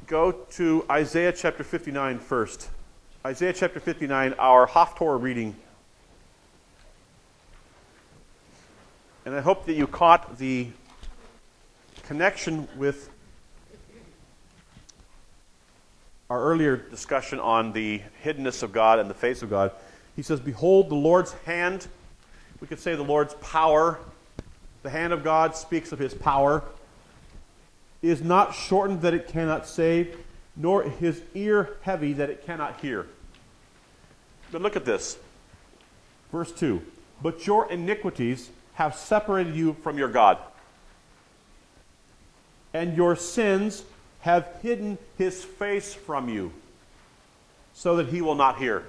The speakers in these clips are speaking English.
go to Isaiah chapter 59 first. Isaiah chapter 59, our Haftorah reading. And I hope that you caught the connection with our earlier discussion on the hiddenness of God and the face of God. He says, behold, the Lord's hand. We could say the Lord's power. The hand of God speaks of his power. Is not shortened that it cannot save, nor his ear heavy that it cannot hear. But look at this. Verse 2. But your iniquities have separated you from your God, and your sins have hidden his face from you, so that he will not hear.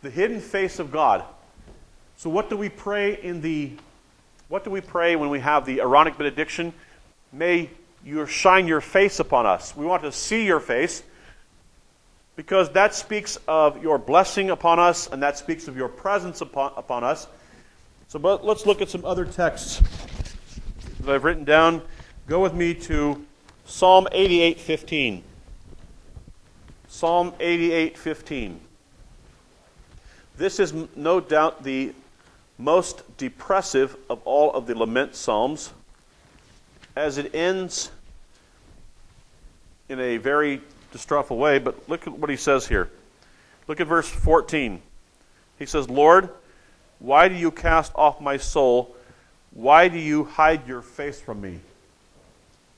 The hidden face of God. So what do we pray when we have the Aaronic benediction? May you shine your face upon us. We want to see your face, because that speaks of your blessing upon us, and that speaks of your presence upon us. So but let's look at some other texts that I've written down. Go with me to Psalm 88:15. Psalm 88:15. This is no doubt the most depressive of all of the lament psalms, as it ends in a very distressful way. But look at what he says here. Look at verse 14. He says, Lord, why do you cast off my soul? Why do you hide your face from me?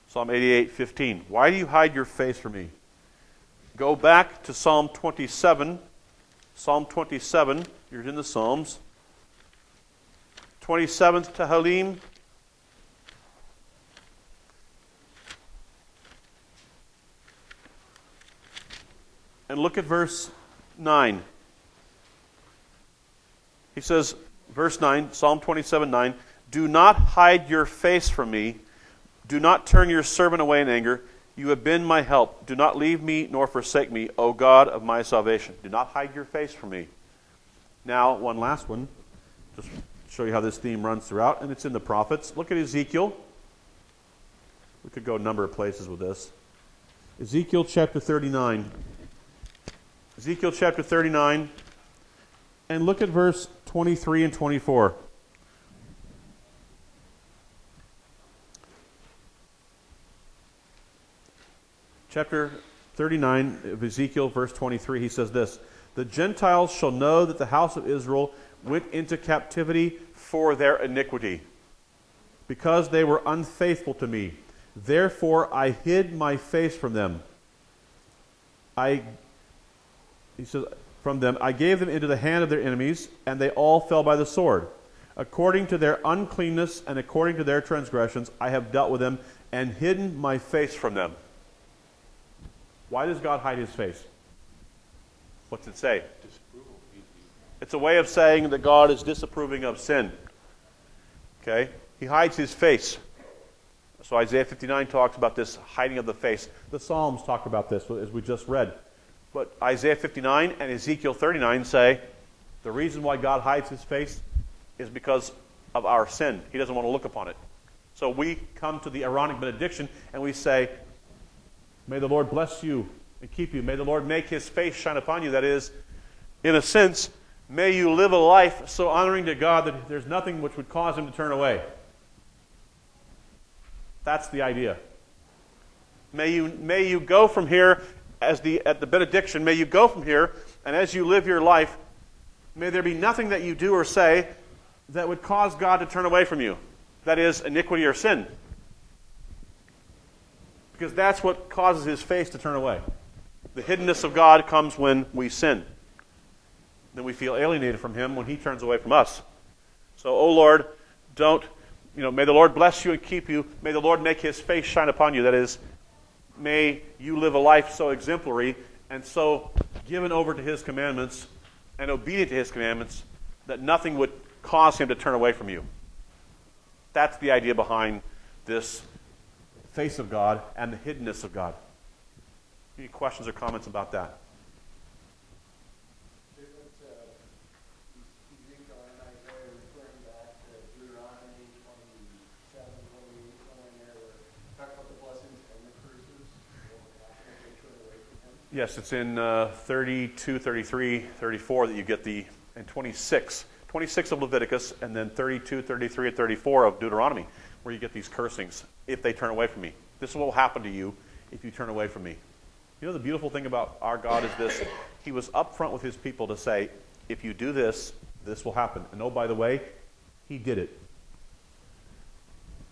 Psalm 88:15. Why do you hide your face from me? Go back to Psalm 27. Psalm 27. You're in the Psalms. 27th Tehillim. And look at verse 9. He says, verse 9, Psalm 27:9, do not hide your face from me. Do not turn your servant away in anger. You have been my help. Do not leave me nor forsake me, O God of my salvation. Do not hide your face from me. Now, one last one, just to show you how this theme runs throughout, and it's in the prophets. Look at Ezekiel. We could go a number of places with this. Ezekiel chapter 39. Ezekiel chapter 39, and look at verse 23 and 24. Chapter 39 of Ezekiel, verse 23, he says this, the Gentiles shall know that the house of Israel went into captivity for their iniquity, because they were unfaithful to me. Therefore I hid my face from them. He says, from them, I gave them into the hand of their enemies, and they all fell by the sword. According to their uncleanness and according to their transgressions, I have dealt with them and hidden my face from them. Why does God hide his face? What's it say? It's a way of saying that God is disapproving of sin. Okay? He hides his face. So Isaiah 59 talks about this hiding of the face. The Psalms talk about this, as we just read. But Isaiah 59 and Ezekiel 39 say the reason why God hides his face is because of our sin. He doesn't want to look upon it. So we come to the Aaronic benediction and we say, may the Lord bless you and keep you. May the Lord make his face shine upon you. That is, in a sense, may you live a life so honoring to God that there's nothing which would cause him to turn away. That's the idea. May you go from here at the benediction, may you go from here, and as you live your life, may there be nothing that you do or say that would cause God to turn away from you. That is, iniquity or sin. Because that's what causes his face to turn away. The hiddenness of God comes when we sin. Then we feel alienated from him when he turns away from us. So, O Lord, may the Lord bless you and keep you. May the Lord make his face shine upon you. That is, may you live a life so exemplary and so given over to his commandments and obedient to his commandments that nothing would cause him to turn away from you. That's the idea behind this face of God and the hiddenness of God. Any questions or comments about that? Yes, it's in 32, 33, 34 that you get and 26. 26 of Leviticus, and then 32, 33, and 34 of Deuteronomy, where you get these cursings, if they turn away from me. This is what will happen to you if you turn away from me. You know, the beautiful thing about our God is this. He was upfront with his people to say, if you do this, this will happen. And oh, by the way, he did it.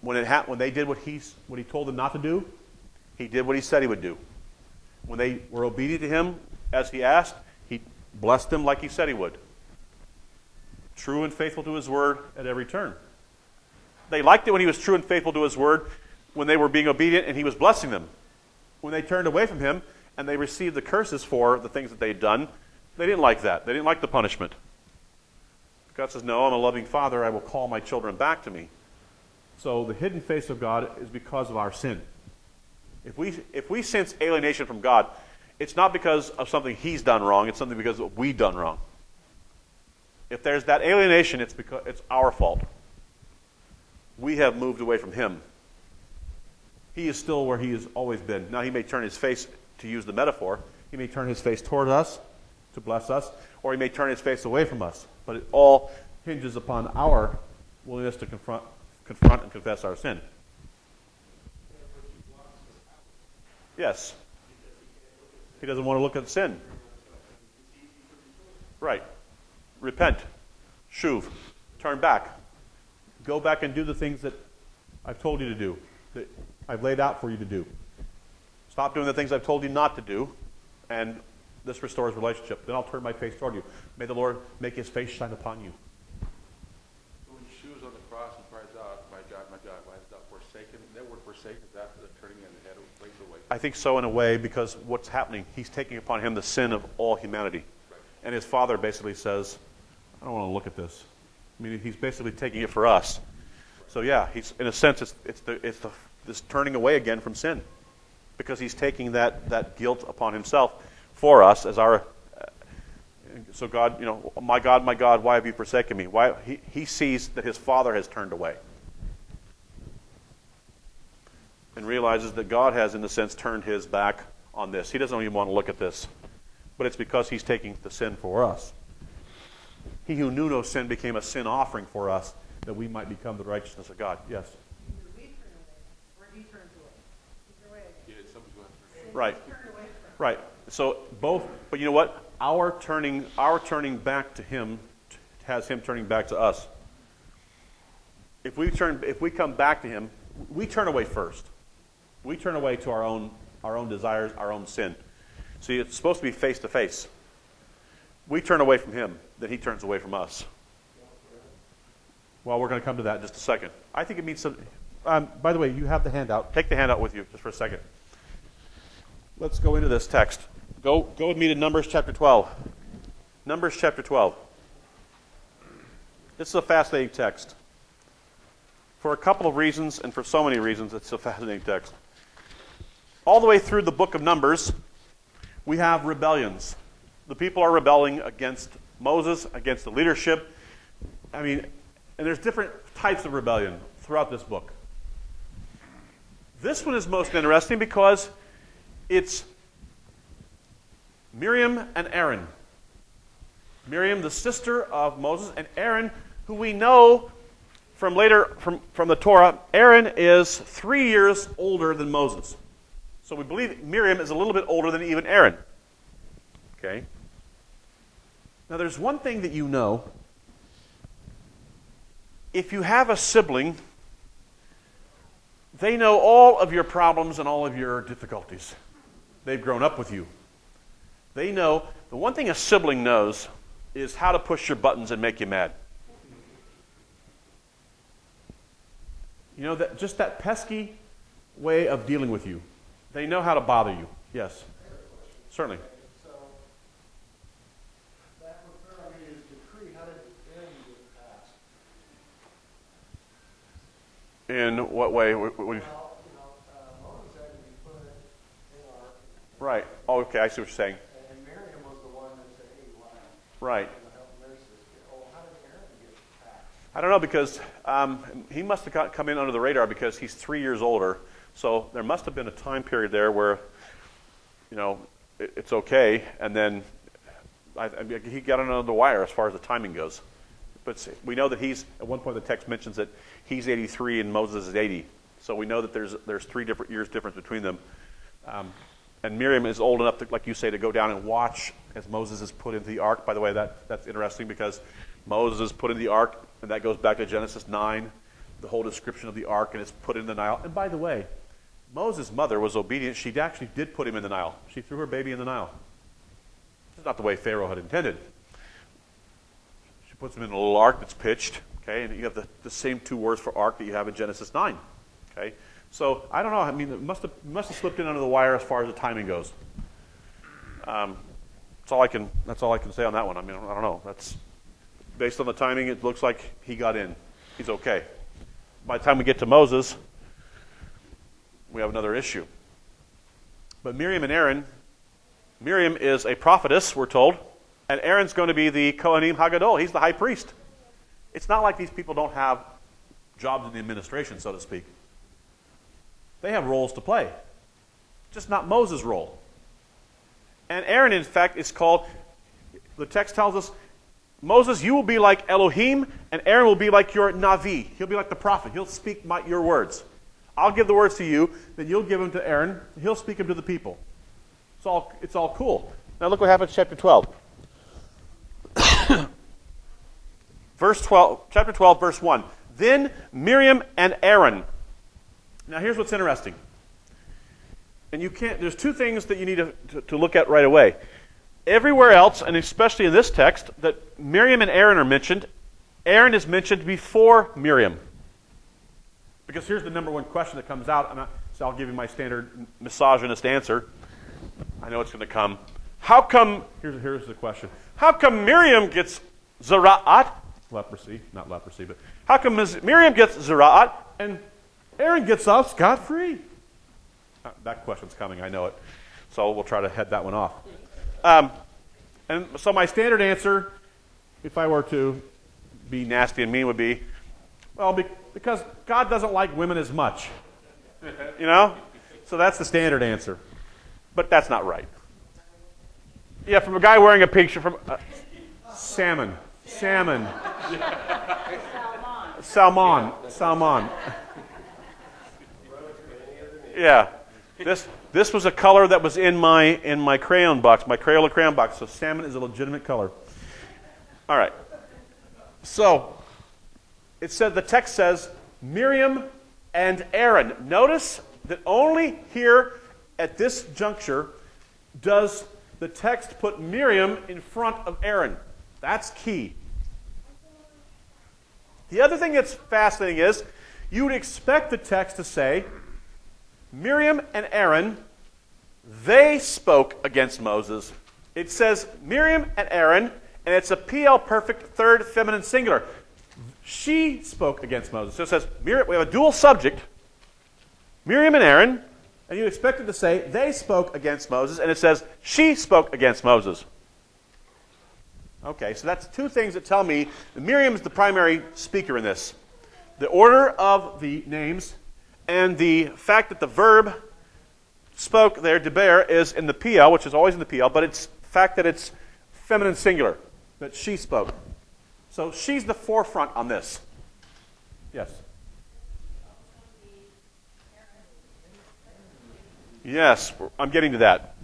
When they did what he told them not to do, he did what he said he would do. When they were obedient to him, as he asked, he blessed them like he said he would. True and faithful to his word at every turn. They liked it when he was true and faithful to his word, when they were being obedient and he was blessing them. When they turned away from him and they received the curses for the things that they'd done, they didn't like that. They didn't like the punishment. God says, no, I'm a loving father. I will call my children back to me. So the hidden face of God is because of our sin. If we sense alienation from God, it's not because of something he's done wrong. It's something because of we've done wrong. If there's that alienation, it's because it's our fault. We have moved away from him. He is still where he has always been. Now he may turn his face, to use the metaphor, he may turn his face toward us to bless us, or he may turn his face away from us. But it all hinges upon our willingness to confront and confess our sin. Yes. He doesn't want to look at sin. Right. Repent. Shuv. Turn back. Go back and do the things that I've told you to do, that I've laid out for you to do. Stop doing the things I've told you not to do, and this restores relationship. Then I'll turn my face toward you. May the Lord make his face shine upon you. When Shu's on the cross and cries out, my God, why hast thou forsaken? That word forsaken, is that the turning in the head away? I think so, in a way, because what's happening, he's taking upon him the sin of all humanity. Right. And his father basically says, I don't want to look at this. I mean, he's basically taking it for us. So yeah, he's, in a sense, it's this turning away again from sin, because he's taking that guilt upon himself for us as our. So God, my God, why have you forsaken me? Why he sees that his father has turned away, and realizes that God has, in a sense, turned his back on this. He doesn't even want to look at this, but it's because he's taking the sin for us. He who knew no sin became a sin offering for us, that we might become the righteousness of God. Yes? Either we turn away, or he turns away. Either way. Yeah, somebody's going to turn away. Right. Turn away from. Right. So both, but you know what? Our turning back to him has him turning back to us. If we come back to him, we turn away first. We turn away to our own desires, our own sin. See, it's supposed to be face to face. We turn away from him, then he turns away from us. Well, we're going to come to that in just a second. I think it means some. By the way, you have the handout. Take the handout with you just for a second. Let's go into this text. Go with me to Numbers chapter 12. Numbers chapter 12. This is a fascinating text. For a couple of reasons, and for so many reasons, it's a fascinating text. All the way through the book of Numbers, we have rebellions. The people are rebelling against Moses, against the leadership. And there's different types of rebellion throughout this book. This one is most interesting because it's Miriam and Aaron. Miriam, the sister of Moses, and Aaron, who we know from the Torah, Aaron is 3 years older than Moses. So we believe Miriam is a little bit older than even Aaron. Okay? Now there's one thing that you know. If you have a sibling, they know all of your problems and all of your difficulties. They've grown up with you. They know, the one thing a sibling knows is how to push your buttons and make you mad. Just that pesky way of dealing with you. They know how to bother you. Yes. Certainly. So, that was his decree. How did Aaron get passed? In what way? Moses had to be put in our... Right. Oh, okay, I see what you're saying. And Miriam was the one that said, hey, why? Right. Help nurse this kid. Oh, how did Aaron get passed? I don't know, because he must have come in under the radar because he's 3 years older. So there must have been a time period there where, it's okay. And then he got it under the wire as far as the timing goes. But we know that at one point the text mentions that he's 83 and Moses is 80. So we know that there's 3 different years difference between them. And Miriam is old enough, like you say, to go down and watch as Moses is put into the ark. By the way, that's interesting because Moses is put in the ark, and that goes back to Genesis 9, the whole description of the ark, and it's put in the Nile. And by the way, Moses' mother was obedient. She actually did put him in the Nile. She threw her baby in the Nile. It's not the way Pharaoh had intended. She puts him in a little ark that's pitched, okay, and you have the same 2 words for ark that you have in Genesis 9, okay. So I don't know. I mean, it must have slipped in under the wire as far as the timing goes. That's all I can say on that one. I mean, I don't know. That's based on the timing. It looks like he got in. He's okay. By the time we get to Moses, we have another issue. But Miriam and Aaron, Miriam is a prophetess, we're told, and Aaron's going to be the Kohanim Hagadol. He's the high priest. It's not like these people don't have jobs in the administration, so to speak. They have roles to play, just not Moses' role. And Aaron, in fact, is called, the text tells us, Moses, you will be like Elohim, and Aaron will be like your Navi. He'll be like the prophet. He'll speak your words. I'll give the words to you, then you'll give them to Aaron. He'll speak them to the people. It's all cool. Now look what happens in chapter 12. Chapter 12, verse 1. Then Miriam and Aaron. Now here's what's interesting. And there's 2 things that you need to look at right away. Everywhere else, and especially in this text, that Miriam and Aaron are mentioned, Aaron is mentioned before Miriam. Because here's the number one question that comes out, so I'll give you my standard misogynist answer. I know it's going to come. How come, here's the question. How come Miriam gets Zera'at, leprosy, not leprosy, but how come Miriam gets Zera'at and Aaron gets off scot-free? That question's coming, I know it. So we'll try to head that one off. And so my standard answer, if I were to be nasty and mean, would be, well, because God doesn't like women as much. You know? So that's the standard answer. But that's not right. Yeah, from a guy wearing a picture from... salmon. Salmon. Salmon. Yeah. This was a color that was in my crayon box, my Crayola crayon box. So salmon is a legitimate color. All right. So the text says Miriam and Aaron. Notice that only here at this juncture does the text put Miriam in front of Aaron. That's key. The other thing that's fascinating is you would expect the text to say Miriam and Aaron, they spoke against Moses. It says Miriam and Aaron, and it's a PL perfect third feminine singular. She spoke against Moses. So it says we have a dual subject, Miriam and Aaron, and you expect it to say they spoke against Moses, and it says she spoke against Moses. Okay, so that's 2 things that tell me that Miriam is the primary speaker in this. The order of the names and the fact that the verb spoke there, deber, is in the PL, which is always in the PL, but it's the fact that it's feminine singular, that she spoke. So she's the forefront on this. Yes? Yes, I'm getting to that.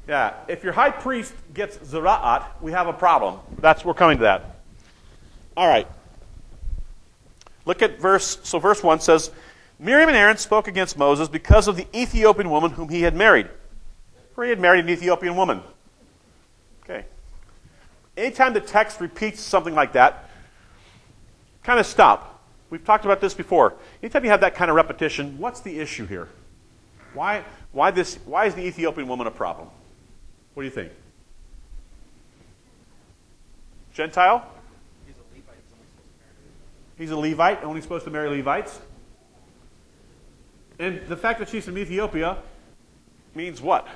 Yeah, if your high priest gets Zera'at, we have a problem. We're coming to that. All right. Look at verse 1 says, Miriam and Aaron spoke against Moses because of the Ethiopian woman whom he had married. Or he had married an Ethiopian woman. Okay. Anytime the text repeats something like that, kind of stop. We've talked about this before. Anytime you have that kind of repetition, what's the issue here? Why is the Ethiopian woman a problem? What do you think? Gentile? He's a Levite, only supposed to marry Levites. And the fact that she's from Ethiopia means what?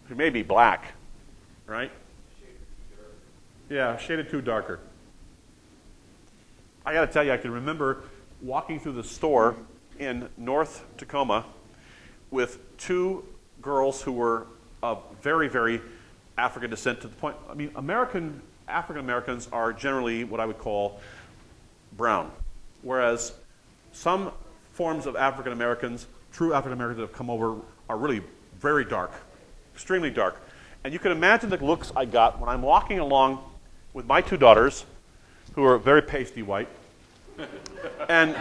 She may be black, right? Yeah, shaded too darker. I got to tell you, I can remember walking through the store in North Tacoma with 2 girls who were of very, very African descent to the point, I mean, African Americans are generally what I would call brown, whereas some forms of African Americans, true African Americans that have come over, are really very dark, extremely dark. And you can imagine the looks I got when I'm walking along with my two daughters, who are very pasty white, and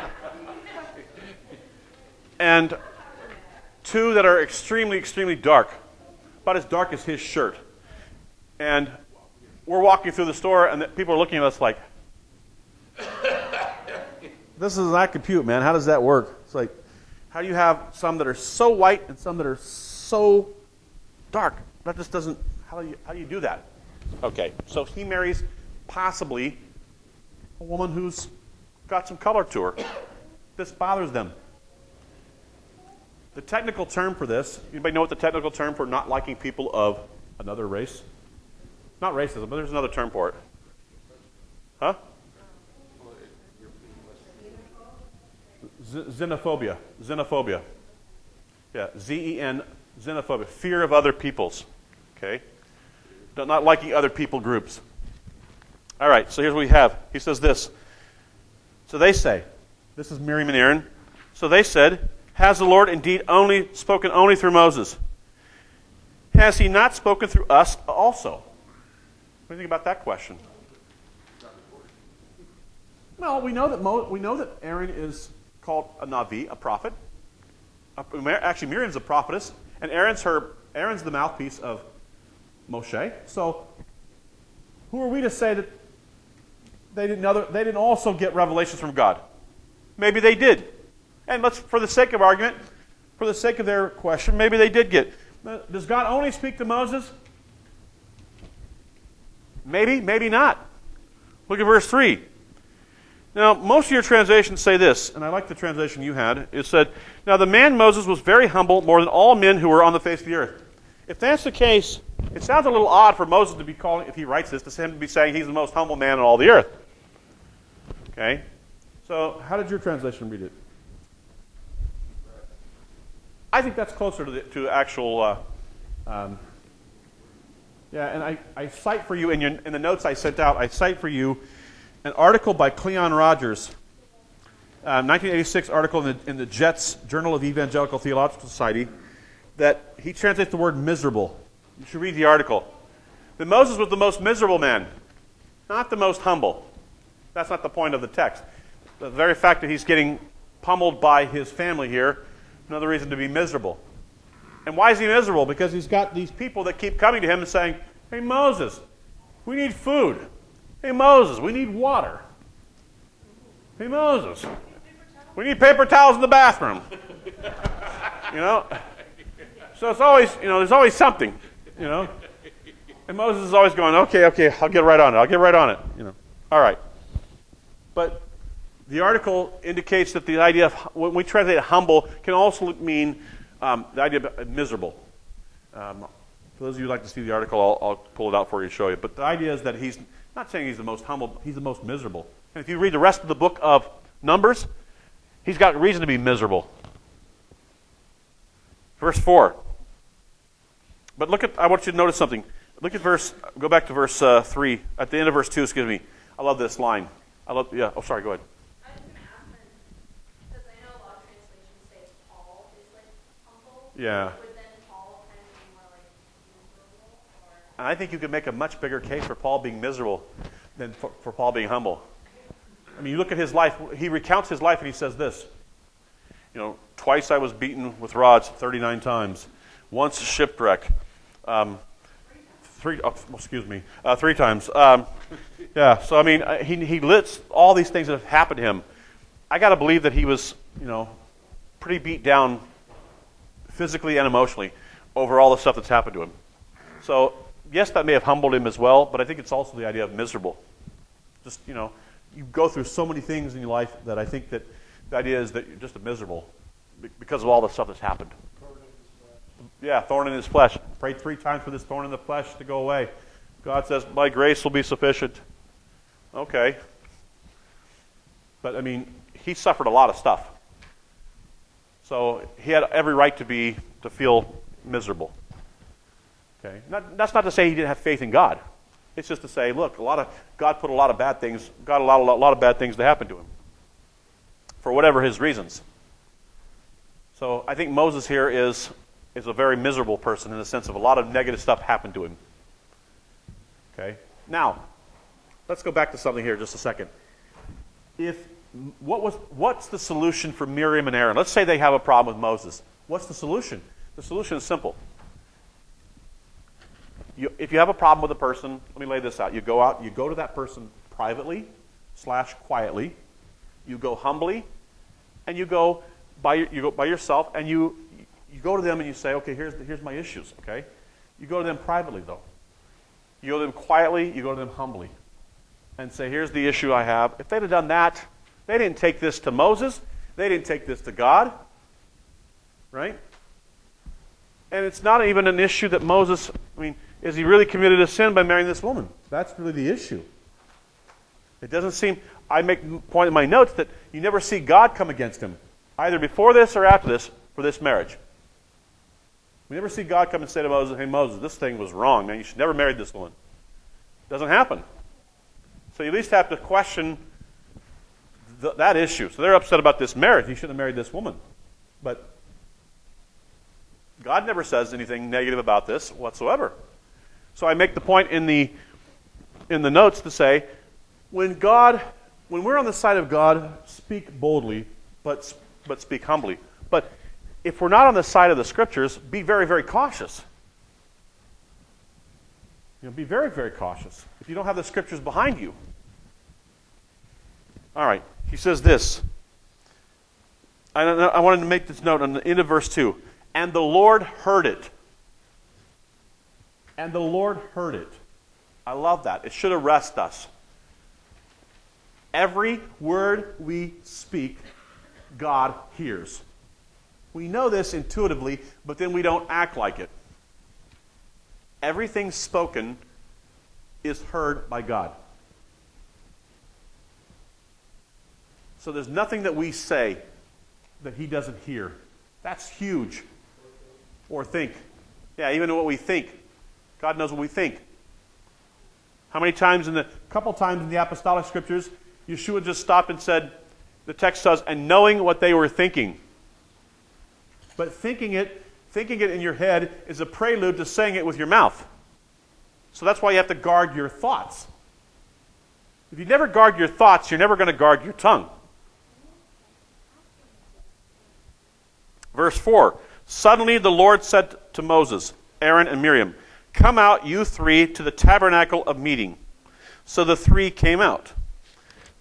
two that are extremely, extremely dark, about as dark as his shirt. And we're walking through the store, and people are looking at us like, this is not compute, man. How does that work? It's like, how do you have some that are so white and some that are so dark? That just doesn't, how do you do that? Okay, so he marries possibly a woman who's got some color to her. This bothers them. The technical term for this, anybody know what the technical term for not liking people of another race? Not racism, but there's another term for it. Huh? Xenophobia. Xenophobia. Yeah, Z-E-N, xenophobia. Fear of other peoples. Okay? Not liking other people groups. All right, so here's what we have. He says this. So they say, this is Miriam and Aaron. So they said, has the Lord indeed spoken only through Moses? Has he not spoken through us also? What do you think about that question? Well, we know that Aaron is called a Navi, a prophet. Actually, Miriam's a prophetess, and Aaron's the mouthpiece of Moshe. So, who are we to say that they didn't also get revelations from God? Maybe they did. And for the sake of argument, for the sake of their question, maybe they did get. Does God only speak to Moses? Maybe, maybe not. Look at verse 3. Now, most of your translations say this, and I like the translation you had. It said, now the man Moses was very humble, more than all men who were on the face of the earth. If that's the case, it sounds a little odd for Moses to be calling, if he writes this, to him to be saying he's the most humble man on all the earth. Okay? So, how did your translation read it? I think that's closer to actual. And I cite for you in the notes I sent out. I cite for you an article by Cleon Rogers, 1986 article in the Jets Journal of Evangelical Theological Society, that he translates the word miserable. You should read the article. That Moses was the most miserable man, not the most humble. That's not the point of the text. The very fact that he's getting pummeled by his family here, another reason to be miserable. And why is he miserable? Because he's got these people that keep coming to him and saying, hey, Moses, we need food. Hey, Moses, we need water. Hey, Moses, we need paper towels in the bathroom. So it's always, there's always something, And Moses is always going, okay, I'll get right on it. All right. But the article indicates that the idea of, when we translate humble, can also mean the idea of miserable. For those of you who like to see the article, I'll pull it out for you and show you. But the idea is that he's not saying he's the most humble, he's the most miserable. And if you read the rest of the book of Numbers, he's got reason to be miserable. Verse 4. But I want you to notice something. Go back to verse 3, at the end of verse 2, excuse me. I love this line. Sorry, go ahead. I was going to ask then, because I know a lot of translations say Paul is humble. Yeah. Would then Paul kind of be more miserable? And I think you could make a much bigger case for Paul being miserable than for Paul being humble. I mean, you look at his life. He recounts his life and he says this. Twice I was beaten with rods 39 times. Once shipwreck. 3 times. So I mean, he lists all these things that have happened to him. I got to believe that he was, pretty beat down physically and emotionally over all the stuff that's happened to him. So yes, that may have humbled him as well, but I think it's also the idea of miserable. Just, you go through so many things in your life that I think that the idea is that you're just miserable because of all the stuff that's happened. Yeah, thorn in his flesh. Prayed 3 times for this thorn in the flesh to go away. God says, my grace will be sufficient. Okay. But, I mean, he suffered a lot of stuff. So he had every right to feel miserable. Okay, that's not to say he didn't have faith in God. It's just to say, look, God put a lot of bad things, got a lot of bad things to happen to him, for whatever his reasons. So I think Moses here is a very miserable person in the sense of a lot of negative stuff happened to him. Okay, now let's go back to something here just a second. What's the solution for Miriam and Aaron? Let's say they have a problem with Moses. What's the solution? The solution is simple. If you have a problem with a person, let me lay this out. You go to that person privately / quietly. You go humbly, and you go by yourself, and you go to them and you say, okay, here's my issues. Okay, you go to them privately though. You go to them quietly. You go to them humbly, and say, here's the issue I have. If they'd have done that, they didn't take this to Moses. They didn't take this to God, right? And it's not even an issue that Moses. Is he really committed a sin by marrying this woman? That's really the issue. It doesn't seem, I make a point in my notes that you never see God come against him, either before this or after this, for this marriage. We never see God come and say to Moses, hey Moses, this thing was wrong, man. You should never marry this woman. It doesn't happen. So you at least have to question that issue. So they're upset about this marriage. He shouldn't have married this woman. But God never says anything negative about this whatsoever. So I make the point in the notes to say, when we're on the side of God, speak boldly, but speak humbly. But if we're not on the side of the Scriptures, be very, very cautious. Be very, very cautious if you don't have the Scriptures behind you. All right, he says this. I wanted to make this note on the end of verse 2. And the Lord heard it. And the Lord heard it. I love that. It should arrest us. Every word we speak, God hears. We know this intuitively, but then we don't act like it. Everything spoken is heard by God. So there's nothing that we say that he doesn't hear. That's huge. Or think. Yeah, even what we think. God knows what we think. How many times couple times in the apostolic scriptures, Yeshua just stopped and said, the text says, and knowing what they were thinking. But thinking it in your head is a prelude to saying it with your mouth. So that's why you have to guard your thoughts. If you never guard your thoughts, you're never going to guard your tongue. Verse 4, suddenly the Lord said to Moses, Aaron, and Miriam, come out, you three, to the tabernacle of meeting. So the three came out.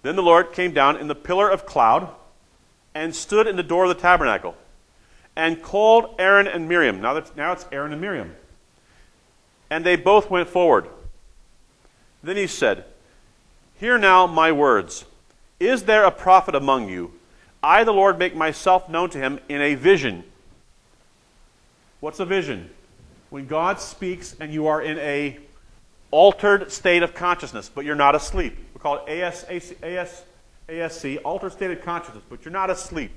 Then the Lord came down in the pillar of cloud and stood in the door of the tabernacle and called Aaron and Miriam. Now it's Aaron and Miriam. And they both went forward. Then he said, hear now my words. Is there a prophet among you? I, the Lord, make myself known to him in a vision. What's a vision? When God speaks and you are in a altered state of consciousness, but you're not asleep. We call it ASC, altered state of consciousness, but you're not asleep.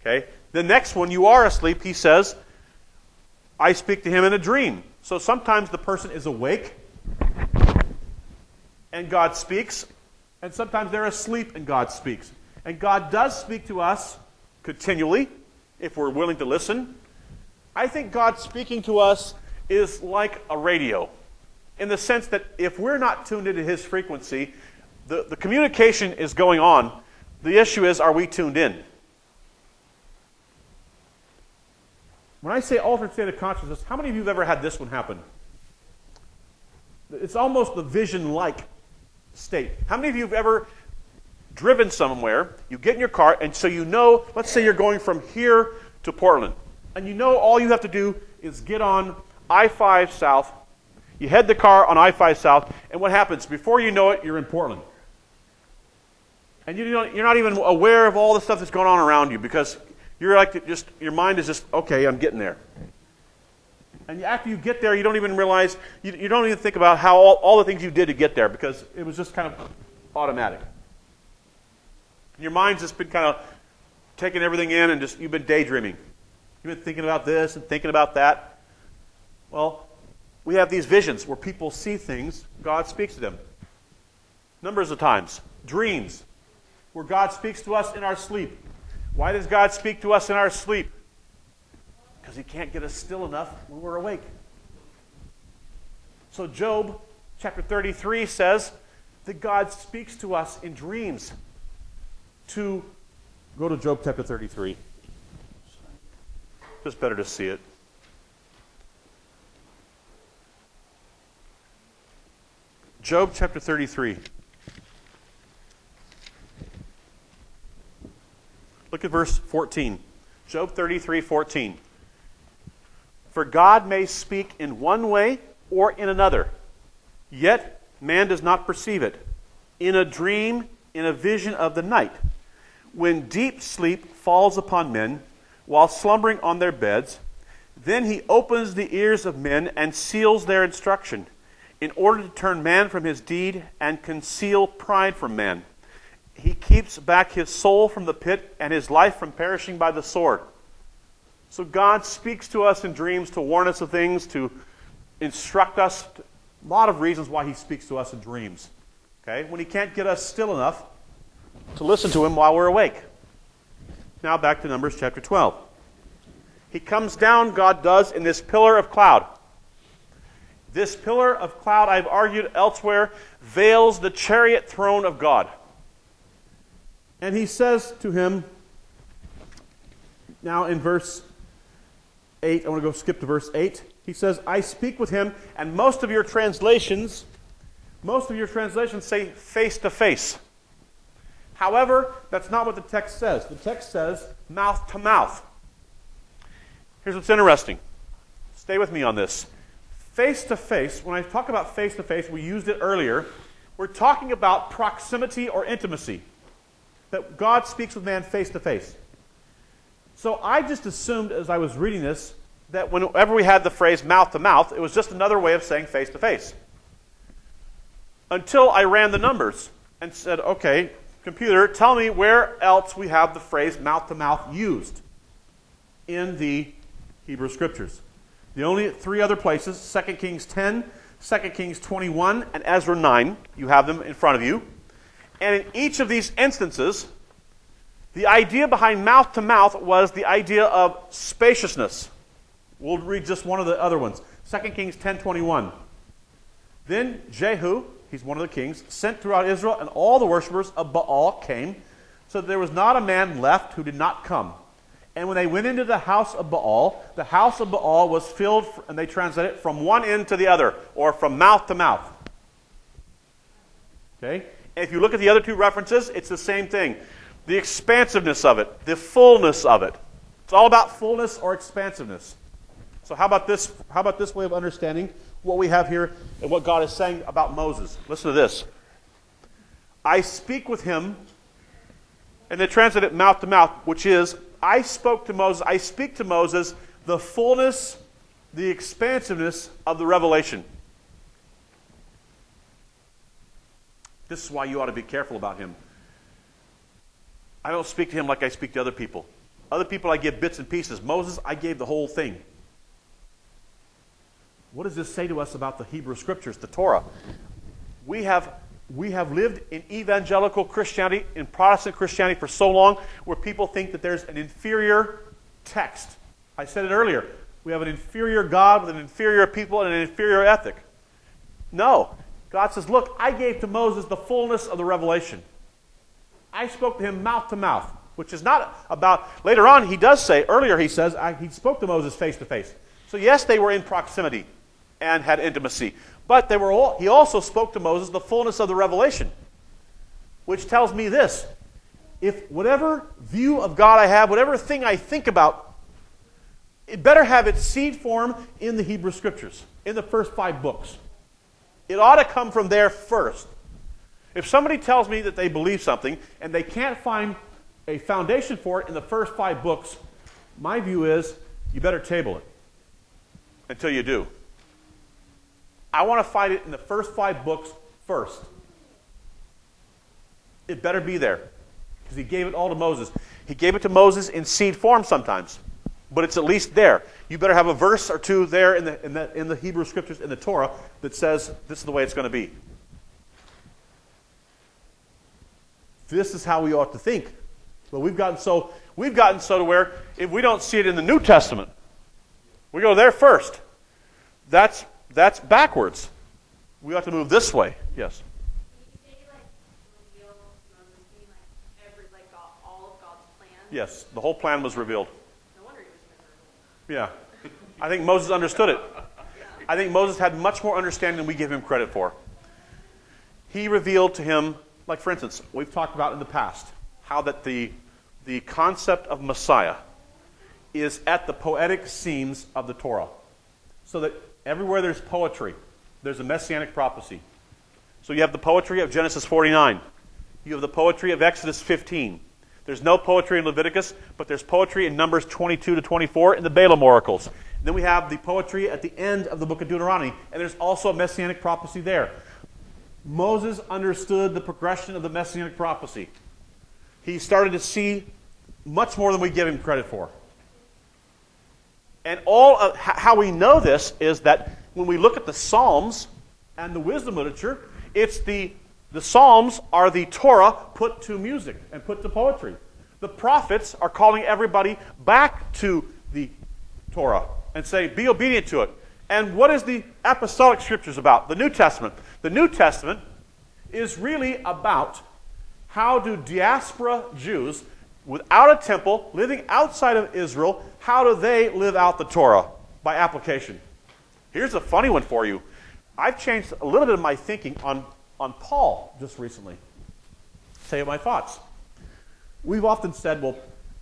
Okay? The next one, you are asleep, he says, I speak to him in a dream. So sometimes the person is awake and God speaks, and sometimes they're asleep and God speaks. And God does speak to us continually if we're willing to listen. I think God speaking to us is like a radio, in the sense that if we're not tuned into his frequency, the communication is going on. The issue is, are we tuned in? When I say altered state of consciousness, how many of you have ever had this one happen? It's almost the vision-like state. How many of you have ever driven somewhere, you get in your car, and so you know, let's say you're going from here to Portland, and you know all you have to do is get on I-5 South, you head the car on I-5 South, and what happens? Before you know it, you're in Portland. And you're not even aware of all the stuff that's going on around you, because you're like, your mind is just, okay, I'm getting there. And after you get there, you don't even realize, you don't even think about how all the things you did to get there, because it was just kind of automatic. Your mind's just been kind of taking everything in, and you've been daydreaming. You've been thinking about this and thinking about that. Well, we have these visions where people see things, God speaks to them. Numbers of times. Dreams, where God speaks to us in our sleep. Why does God speak to us in our sleep? Because He can't get us still enough when we're awake. So Job chapter 33 says that God speaks to us in dreams. Go to Job chapter 33. Just better to see it. Job chapter 33. Look at verse 14. Job 33:14. For God may speak in one way or in another, yet man does not perceive it. In a dream, in a vision of the night, when deep sleep falls upon men, while slumbering on their beds, then He opens the ears of men and seals their instruction, in order to turn man from his deed and conceal pride from man. He keeps back his soul from the pit and his life from perishing by the sword. So God speaks to us in dreams to warn us of things, to instruct us. A lot of reasons why He speaks to us in dreams. Okay? When He can't get us still enough to listen to Him while we're awake. Now back to Numbers chapter 12. He comes down, God does, in this pillar of cloud. This pillar of cloud, I've argued elsewhere, veils the chariot throne of God. And He says to him, now in verse 8, I want to go skip to verse 8. He says, I speak with him, and most of your translations say face to face. However, that's not what the text says. The text says mouth to mouth. Here's what's interesting. Stay with me on this. Face to face, when I talk about face to face, we used it earlier, we're talking about proximity or intimacy. That God speaks with man face to face. So I just assumed as I was reading this that whenever we had the phrase mouth to mouth, it was just another way of saying face to face. Until I ran the numbers and said, okay, computer, tell me where else we have the phrase mouth to mouth used in the Hebrew Scriptures. The only three other places, 2 Kings 10, 2 Kings 21, and Ezra 9, you have them in front of you. And in each of these instances, the idea behind mouth to mouth was the idea of spaciousness. We'll read just one of the other ones. 2 Kings 10:21. Then Jehu, he's one of the kings, sent throughout Israel, and all the worshippers of Baal came, so that there was not a man left who did not come. And when they went into the house of Baal was filled, and they translate it, from one end to the other, or from mouth to mouth. Okay? And if you look at the other two references, it's the same thing. The expansiveness of it, the fullness of it. It's all about fullness or expansiveness. So how about this way of understanding what we have here and what God is saying about Moses? Listen to this. I speak with him, and they translate it mouth to mouth, which is, I speak to Moses the fullness, the expansiveness of the revelation. This is why you ought to be careful about him. I don't speak to him like I speak to other people. Other people I give bits and pieces. Moses, I gave the whole thing. What does this say to us about the Hebrew Scriptures, the Torah? We have lived in evangelical Christianity, in Protestant Christianity for so long, where people think that there's an inferior text. I said it earlier. We have an inferior God with an inferior people and an inferior ethic. No. God says, look, I gave to Moses the fullness of the revelation. I spoke to him mouth to mouth, which is not about, later on he does say, earlier he says, he spoke to Moses face to face. So yes, they were in proximity and had intimacy. But he also spoke to Moses the fullness of the revelation, which tells me this. If whatever view of God I have, whatever thing I think about, it better have its seed form in the Hebrew Scriptures, in the first 5 books. It ought to come from there first. If somebody tells me that they believe something and they can't find a foundation for it in the first 5 books, my view is you better table it until you do. I want to find it in the first 5 books first. It better be there because he gave it all to Moses. He gave it to Moses in seed form sometimes. but it's at least there. You better have a verse or two there in the Hebrew Scriptures, in the Torah, that says this is the way it's going to be. This is how we ought to think. But we've gotten so to where if we don't see it in the New Testament, we go there first. That's backwards. We ought to move this way. Yes. Yes, the whole plan was revealed. No wonder he was miserable. Yeah. I think Moses understood it. I think Moses had much more understanding than we give him credit for. He revealed to him, like for instance, we've talked about in the past, how that the concept of Messiah is at the poetic seams of the Torah. So that everywhere there's poetry, there's a Messianic prophecy. So you have the poetry of Genesis 49. You have the poetry of Exodus 15. There's no poetry in Leviticus, but there's poetry in Numbers 22 to 24 in the Balaam oracles. Then we have the poetry at the end of the book of Deuteronomy, and there's also a Messianic prophecy there. Moses understood the progression of the Messianic prophecy. He started to see much more than we give him credit for. And all of how we know this is that when we look at the Psalms and the wisdom literature, it's the Psalms are the Torah put to music and put to poetry. The prophets are calling everybody back to the Torah and say, be obedient to it. And what is the apostolic scriptures about? The New Testament. The New Testament is really about how do diaspora Jews without a temple, living outside of Israel, how do they live out the Torah by application? Here's a funny one for you. I've changed a little bit of my thinking on Paul just recently. Tell you my thoughts. We've often said, well,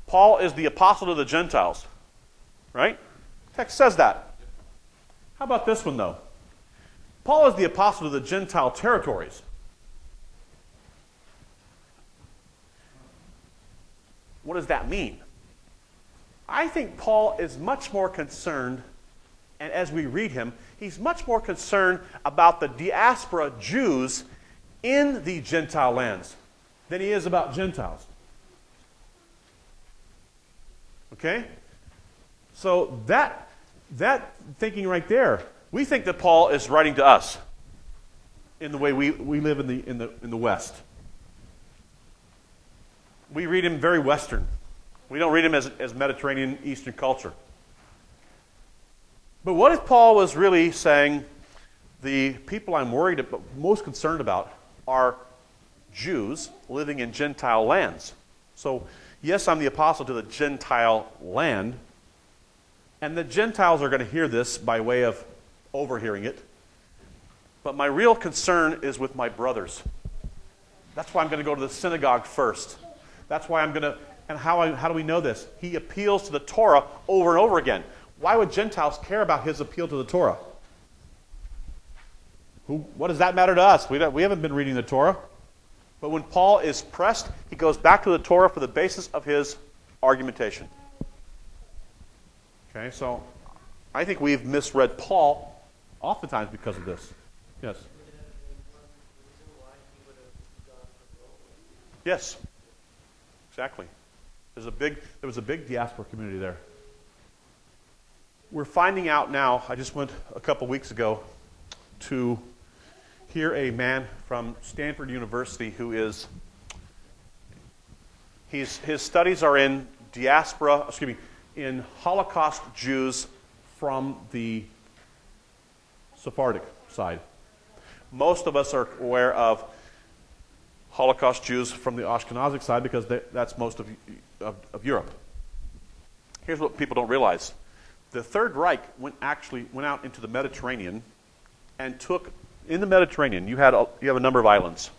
Paul is the apostle to the Gentiles. Right? Text says that. How about this one, though? Paul is the apostle to the Gentile territories. What does that mean? I think Paul is much more concerned, and as we read him, he's much more concerned about the diaspora Jews in the Gentile lands than he is about Gentiles. Okay? So that thinking right there, we think that Paul is writing to us in the way we live in the West. We read him very Western. We don't read him as Mediterranean Eastern culture. But what if Paul was really saying, the people I'm most concerned about are Jews living in Gentile lands. So, yes, I'm the apostle to the Gentile land, and the Gentiles are going to hear this by way of overhearing it. But my real concern is with my brothers. That's why I'm going to go to the synagogue first. That's why I'm going to, and how do we know this? He appeals to the Torah over and over again. Why would Gentiles care about his appeal to the Torah? What does that matter to us? We haven't been reading the Torah. But when Paul is pressed, he goes back to the Torah for the basis of his argumentation. Okay, so I think we've misread Paul oftentimes because of this. Yes? Yes. Exactly. There was a big diaspora community there. We're finding out now, I just went a couple weeks ago to hear a man from Stanford University who is, his studies are in in Holocaust Jews from the Sephardic side. Most of us are aware of Holocaust Jews from the Ashkenazic side because that's most of Europe. Here's what people don't realize. The Third Reich went out into the Mediterranean and took, in the Mediterranean, you have a number of islands.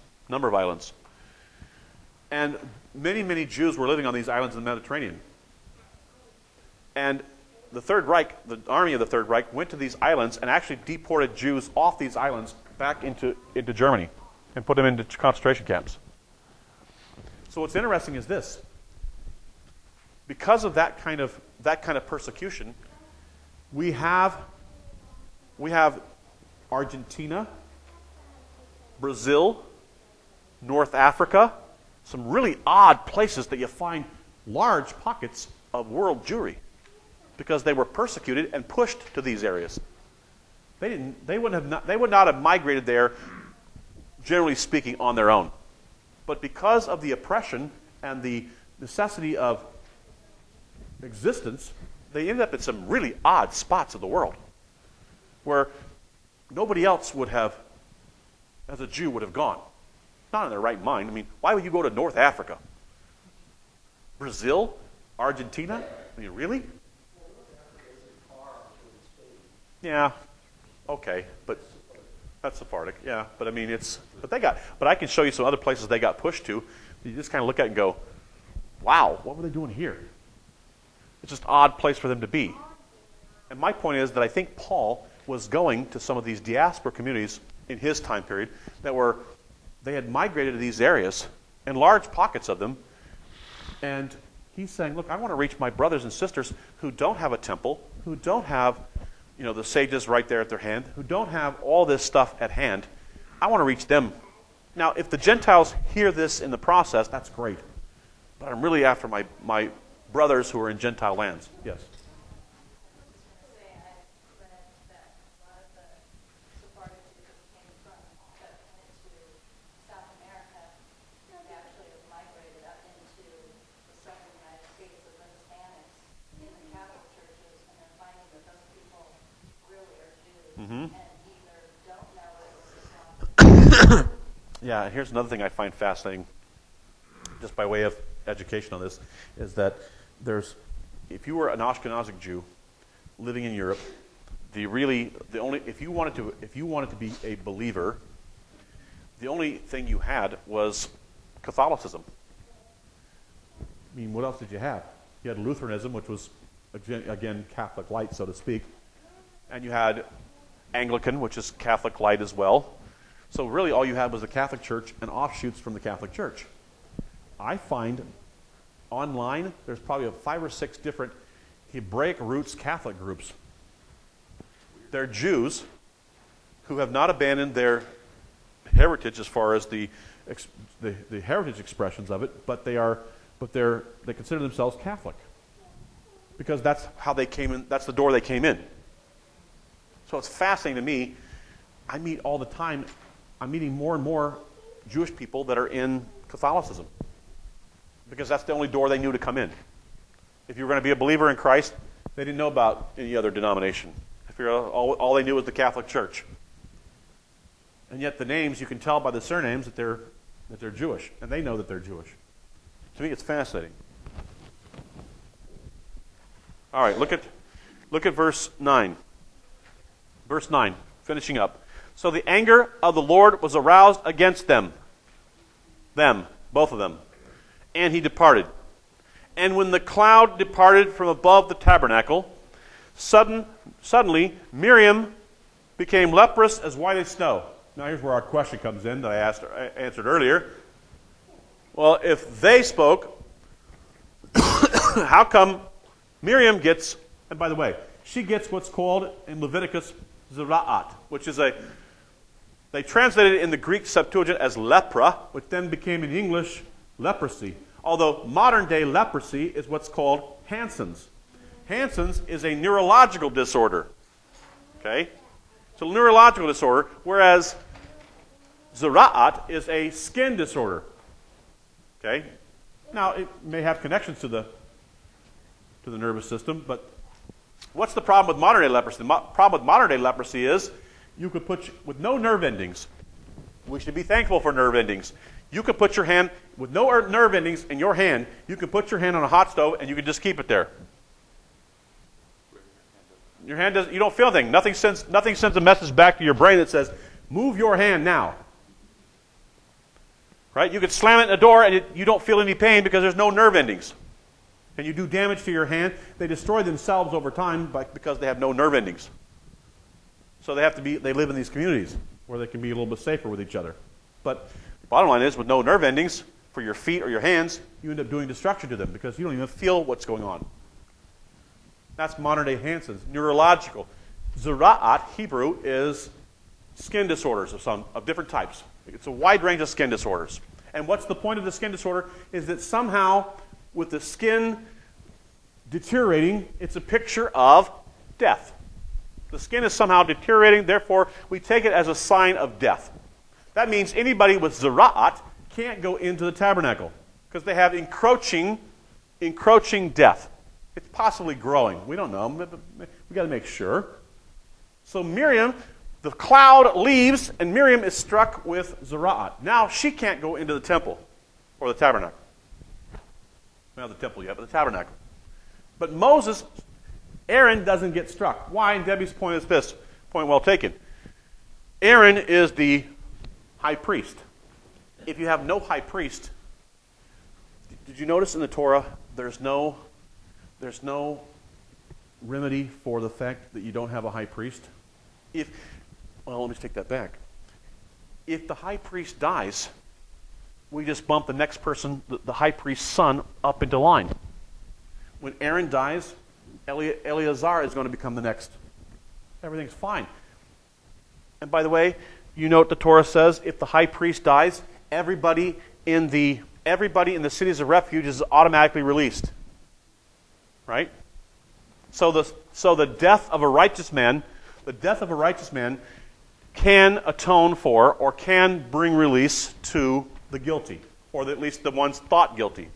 And many, many Jews were living on these islands in the Mediterranean. And the Third Reich, the army of the Third Reich, went to these islands and actually deported Jews off these islands back into Germany and put them into concentration camps. So what's interesting is this. Because of that kind of persecution, we have Argentina, Brazil, North Africa, some really odd places that you find large pockets of world Jewry. because they were persecuted and pushed to these areas. They would not have migrated there, generally speaking, on their own. But because of the oppression and the necessity of existence, they ended up in some really odd spots of the world where nobody else would have, as a Jew, would have gone. Not in their right mind. I mean, why would you go to North Africa? Brazil? Argentina? I mean, really? Yeah, okay, but that's Sephardic. Yeah, but I mean, but I can show you some other places they got pushed to. You just kind of look at it and go, wow, what were they doing here? It's just an odd place for them to be. And my point is that I think Paul was going to some of these diaspora communities in his time period they had migrated to these areas, in large pockets of them, and he's saying, look, I want to reach my brothers and sisters who don't have a temple, who don't have, the sages right there at their hand, who don't have all this stuff at hand. I want to reach them. Now, if the Gentiles hear this in the process, that's great. But I'm really after my brothers who are in Gentile lands. Yes? Yeah, and here's another thing I find fascinating, just by way of education on this, is that if you were an Ashkenazic Jew living in Europe, if you wanted to be a believer, the only thing you had was Catholicism. I mean, what else did you have? You had Lutheranism, which was again Catholic light, so to speak, and you had Anglican, which is Catholic light as well. So really all you had was the Catholic Church and offshoots from the Catholic Church. I find online there's probably 5 or 6 different Hebraic roots Catholic groups. They're Jews who have not abandoned their heritage as far as the heritage expressions of it, but they consider themselves Catholic because that's how they came in. That's the door they came in. So it's fascinating to me. I meet all the time. I'm meeting more and more Jewish people that are in Catholicism because that's the only door they knew to come in. If you were going to be a believer in Christ, they didn't know about any other denomination. All they knew was the Catholic Church. And yet the names, you can tell by the surnames that they're Jewish, and they know that they're Jewish. To me, it's fascinating. All right, look at verse 9. Verse 9, finishing up. So the anger of the Lord was aroused against them, both of them, and he departed. And when the cloud departed from above the tabernacle, suddenly Miriam became leprous as white as snow. Now here's where our question comes in that I answered earlier. Well, if they spoke, how come Miriam gets, and by the way, she gets what's called in Leviticus Zera'at, which is they translated it in the Greek Septuagint as lepra, which then became in English leprosy. Although modern-day leprosy is what's called Hansen's. Hansen's is a neurological disorder. Okay? It's a neurological disorder, whereas Zera'at is a skin disorder. Okay? Now, it may have connections to the nervous system, but what's the problem with modern-day leprosy? The problem with modern-day leprosy is you could with no nerve endings. We should be thankful for nerve endings. You could put your hand, with no nerve endings in your hand, you can put your hand on a hot stove and you can just keep it there. Your hand you don't feel anything. Nothing sends a message back to your brain that says, move your hand now. Right? You could slam it in a door and you don't feel any pain because there's no nerve endings. And you do damage to your hand. They destroy themselves over time because they have no nerve endings. So they live in these communities where they can be a little bit safer with each other. But the bottom line is, with no nerve endings for your feet or your hands, you end up doing destruction to them because you don't even feel what's going on. That's modern-day Hansen's, neurological. Zera'at, Hebrew, is skin disorders of different types. It's a wide range of skin disorders. And what's the point of the skin disorder is that somehow with the skin deteriorating. It's a picture of death. The skin is somehow deteriorating, therefore we take it as a sign of death. That means anybody with zera'at can't go into the tabernacle because they have encroaching death. It's possibly growing. We don't know. We got to make sure. So Miriam, the cloud leaves, and Miriam is struck with zera'at. Now she can't go into the temple or the tabernacle. Not the temple yet, but the tabernacle. But Moses, Aaron doesn't get struck. Why? And Debbie's point is this. Point well taken. Aaron is the high priest. If you have no high priest, did you notice in the Torah there's no remedy for the fact that you don't have a high priest? Let me take that back. If the high priest dies, we just bump the next person, the high priest's son, up into line. When Aaron dies, Eleazar is going to become the next. Everything's fine. And by the way, you know what the Torah says? If the high priest dies, everybody in the cities of refuge is automatically released. Right? So the death of a righteous man can atone for or can bring release to the guilty, or at least the ones thought guilty.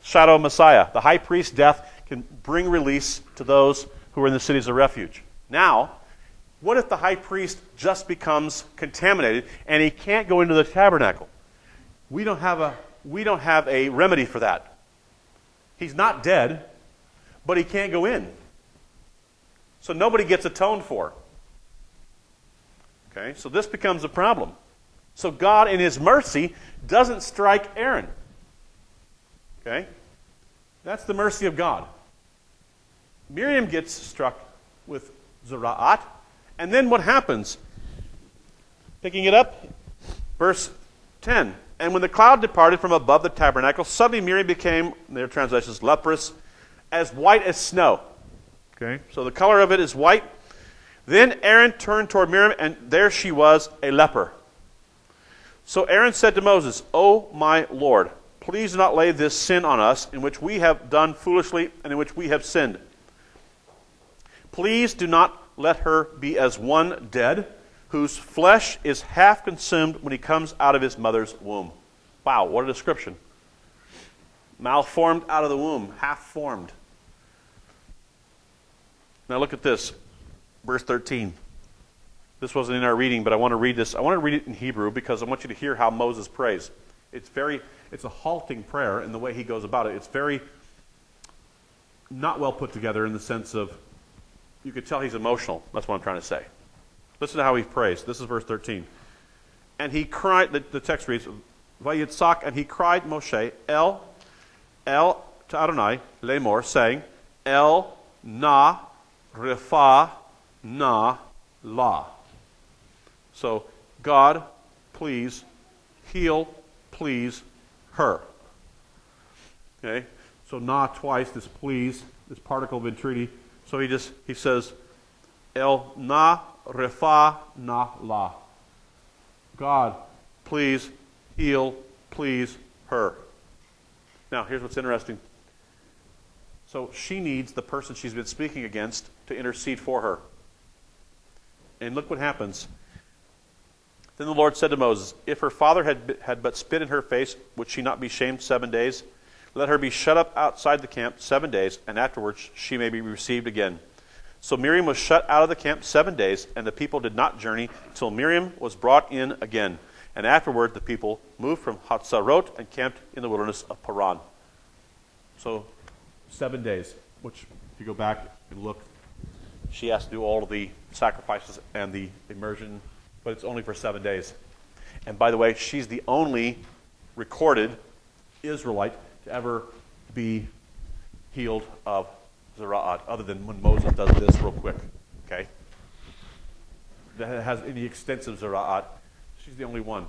Shadow of Messiah. The high priest's death can bring release to those who are in the cities of refuge. Now, what if the high priest just becomes contaminated and he can't go into the tabernacle? We don't have a remedy for that. He's not dead, but he can't go in. So nobody gets atoned for. Okay, so this becomes a problem. So God, in His mercy, doesn't strike Aaron. Okay? That's the mercy of God. Miriam gets struck with zera'at, and then what happens? Picking it up, verse 10. And when the cloud departed from above the tabernacle, suddenly Miriam became, in their translations, leprous, as white as snow. Okay? So the color of it is white. Then Aaron turned toward Miriam, and there she was, a leper. So Aaron said to Moses, O my Lord, please do not lay this sin on us, in which we have done foolishly and in which we have sinned. Please do not let her be as one dead, whose flesh is half consumed when he comes out of his mother's womb. Wow, what a description. Malformed out of the womb, half formed. Now look at this, verse 13. This wasn't in our reading, but I want to read this. I want to read it in Hebrew because I want you to hear how Moses prays. It's a halting prayer in the way he goes about it. It's very not well put together in the sense of, you could tell he's emotional. That's what I'm trying to say. Listen to how he prays. This is verse 13. And he cried, the text reads, Vayitzak, and he cried Moshe, El to Adonai, Lemor, saying, El na refa na la. So, God, please heal, please her. Okay? So na twice, this please, this particle of entreaty. So he says, El na refa na la. God, please heal, please her. Now, here's what's interesting. So she needs the person she's been speaking against to intercede for her. And look what happens. Then the Lord said to Moses, if her father had but spit in her face, would she not be shamed 7 days? Let her be shut up outside the camp 7 days, and afterwards she may be received again. So Miriam was shut out of the camp 7 days, and the people did not journey till Miriam was brought in again. And afterward the people moved from Hatzarot and camped in the wilderness of Paran. So 7 days, which if you go back and look, she has to do all of the sacrifices and the immersion, but it's only for 7 days. And by the way, she's the only recorded Israelite to ever be healed of zera'at, other than when Moses does this real quick. Okay? That has any extensive zera'at. She's the only one.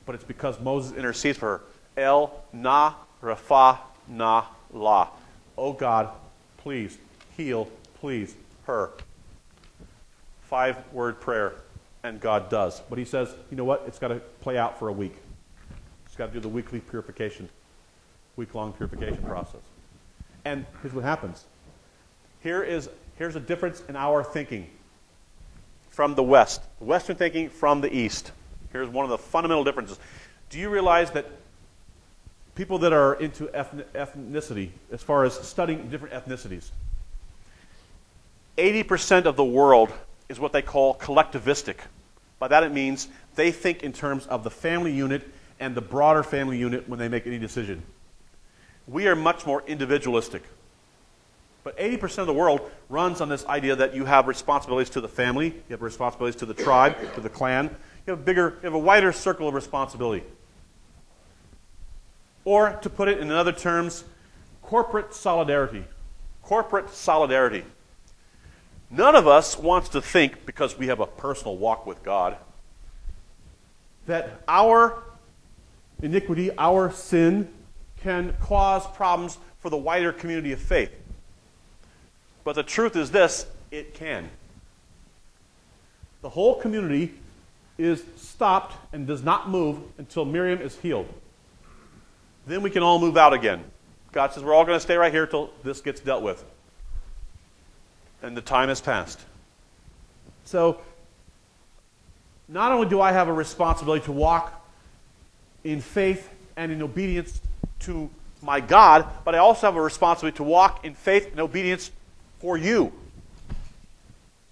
But it's because Moses intercedes for her. El na rafa na la. Oh God, please heal, please her. 5-word prayer, and God does. But he says, you know what? It's got to play out for a week. It's got to do the weekly purification. week-long purification process. And here's what happens. Here's a difference in our thinking from the West. Western thinking from the East. Here's one of the fundamental differences. Do you realize that people that are into ethnicity, as far as studying different ethnicities, 80% of the world is what they call collectivistic. By that it means they think in terms of the family unit and the broader family unit when they make any decision. We are much more individualistic. But 80% of the world runs on this idea that you have responsibilities to the family, you have responsibilities to the tribe, to the clan. You have a wider circle of responsibility. Or, to put it in other terms, corporate solidarity. Corporate solidarity. None of us wants to think, because we have a personal walk with God, that our iniquity, our sin, can cause problems for the wider community of faith. But the truth is this, it can. The whole community is stopped and does not move until Miriam is healed. Then we can all move out again. God says we're all going to stay right here until this gets dealt with. And the time has passed. So, not only do I have a responsibility to walk in faith and in obedience to my God, but I also have a responsibility to walk in faith and obedience for you.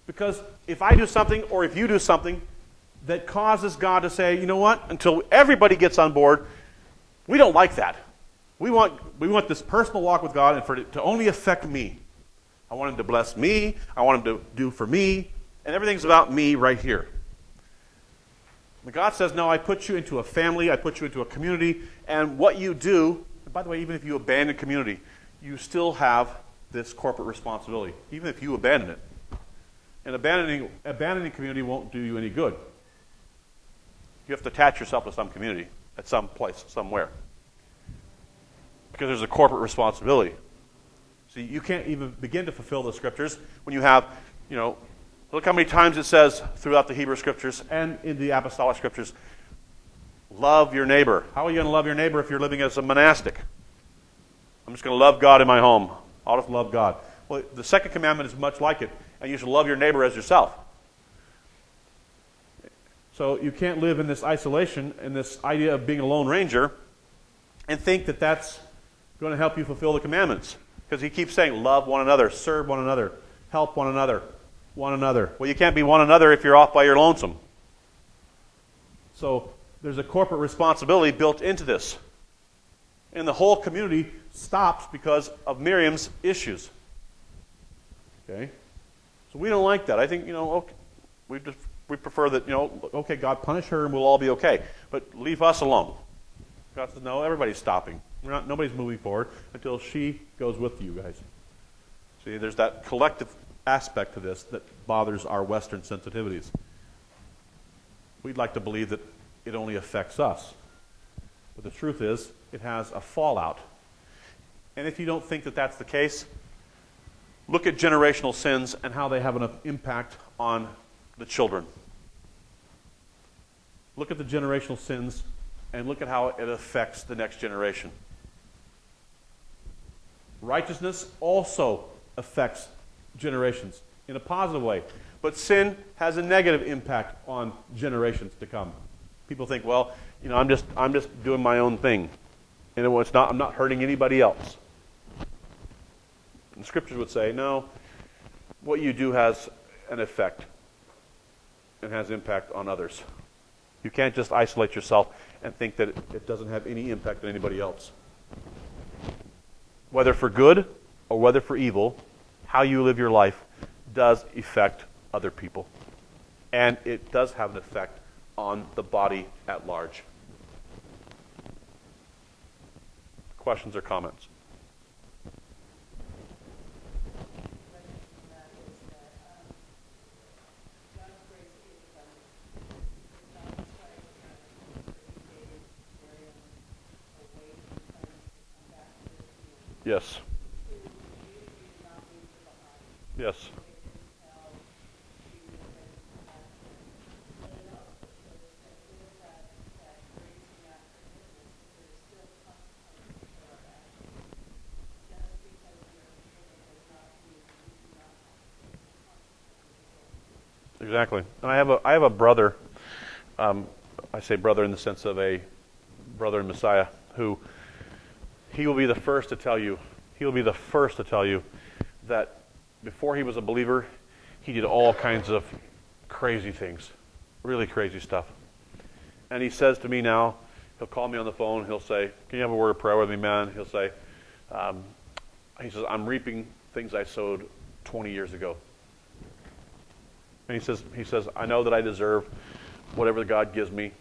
Because if I do something, or if you do something, that causes God to say, you know what, until everybody gets on board, we don't like that. We want this personal walk with God and for it to only affect me. I want Him to bless me. I want Him to do for me. And everything's about me right here. But God says, no, I put you into a family. I put you into a community. And what you do, and by the way, even if you abandon community, you still have this corporate responsibility, even if you abandon it. And abandoning community won't do you any good. You have to attach yourself to some community at some place, somewhere. Because there's a corporate responsibility. See, you can't even begin to fulfill the Scriptures when you have, look how many times it says throughout the Hebrew Scriptures and in the Apostolic Scriptures, love your neighbor. How are you going to love your neighbor if you're living as a monastic? I'm just going to love God in my home. I'll just love God. Well, the second commandment is much like it, and you should love your neighbor as yourself. So you can't live in this isolation and this idea of being a lone ranger and think that that's going to help you fulfill the commandments. Because he keeps saying, love one another, serve one another, help one another, one another. Well, you can't be one another if you're off by your lonesome. So there's a corporate responsibility built into this. And the whole community stops because of Miriam's issues. Okay? So we don't like that. I think, okay, we prefer that, okay, God, punish her and we'll all be okay. But leave us alone. God says, no, everybody's stopping. Nobody's moving forward until she goes with you guys. See, there's that collective aspect to this that bothers our Western sensitivities. We'd like to believe that it only affects us. But the truth is, it has a fallout. And if you don't think that that's the case, look at generational sins and how they have an impact on the children. Look at the generational sins and look at how it affects the next generation. Righteousness also affects generations in a positive way. But sin has a negative impact on generations to come. People think, well, I'm just doing my own thing. And I'm not hurting anybody else. And the Scriptures would say, no, what you do has an effect and has impact on others. You can't just isolate yourself and think that it doesn't have any impact on anybody else. Whether for good or whether for evil, how you live your life does affect other people. And it does have an effect on the body at large. Questions or comments? Yes. Yes. Exactly. And I have a brother, I say brother in the sense of a brother in Messiah, who he will be the first to tell you that before he was a believer, he did all kinds of crazy things, really crazy stuff. And he says to me now, he'll call me on the phone, he'll say, "Can you have a word of prayer with me, man?" He'll say, he says, "I'm reaping things I sowed 20 years ago." And he says, "I know that I deserve whatever God gives me,